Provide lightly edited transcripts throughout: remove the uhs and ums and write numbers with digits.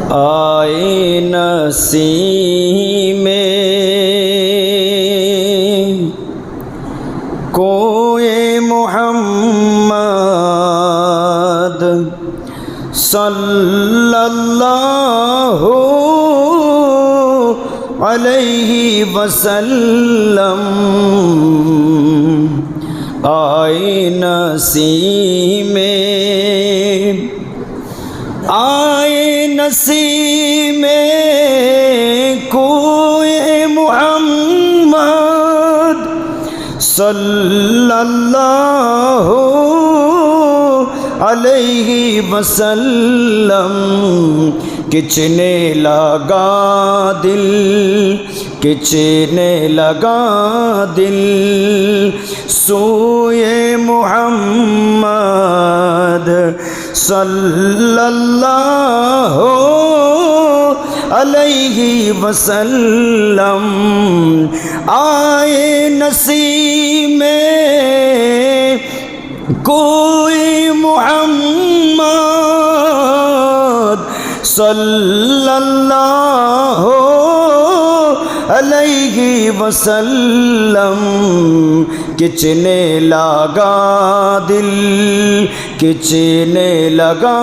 आए नसीमे कोए मोहम्मद सल्लल्लाहु अलैहि वसल्लम। आए नसीमे नसीमे कोए मुहम्मद सल्लल्लाहु अलैहि वसल्लम। किचने लगा दिल, किचने लगा दिल सोए मुहम्मद सल्लल्लाहु अलैहि वसल्लम। आए नसीमे कोई मुहम्मद सल्लल्लाहु अलैहि वसल्लम। किचने लगा दिल, किचने लगा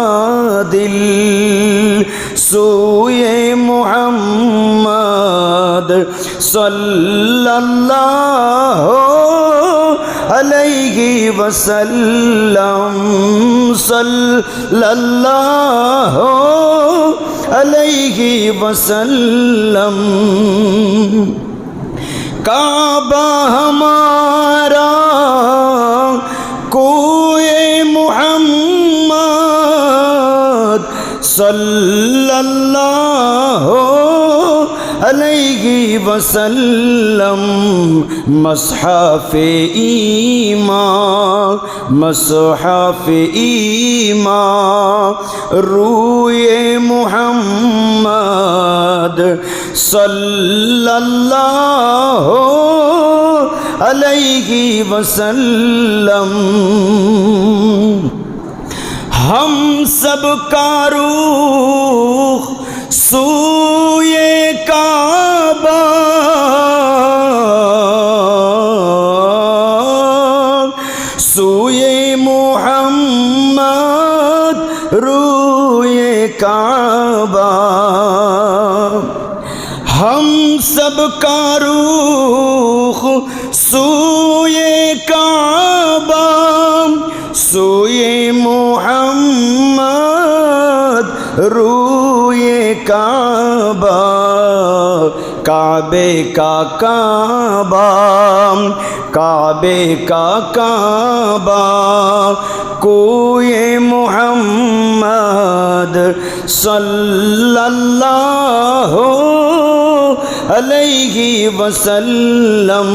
दिल सोए मुहम्मद सल्लल्लाहु अलैहि वसल्लम। सल्लल्लाहु अलैहि वसल्लम। काबा हमारा कोए मुहम्मद सल्लल्लाहु अलैहि वसल्लम। मसहफ़े ईमान, मसहफ़े ईमान रूए मुहम्मद सल्लल्लाहु अलैहि वसल्लम। हम सब का रूह सूए काबा, सूए मुहम्मद रूए काबा। हम सब का रूह सूए काबा, सूए मुहम्मद रूए काबा। काबे का काबा, काबे का काबा कोए मुहम्मद सल्लल्लाहु अलैहि वसल्लम।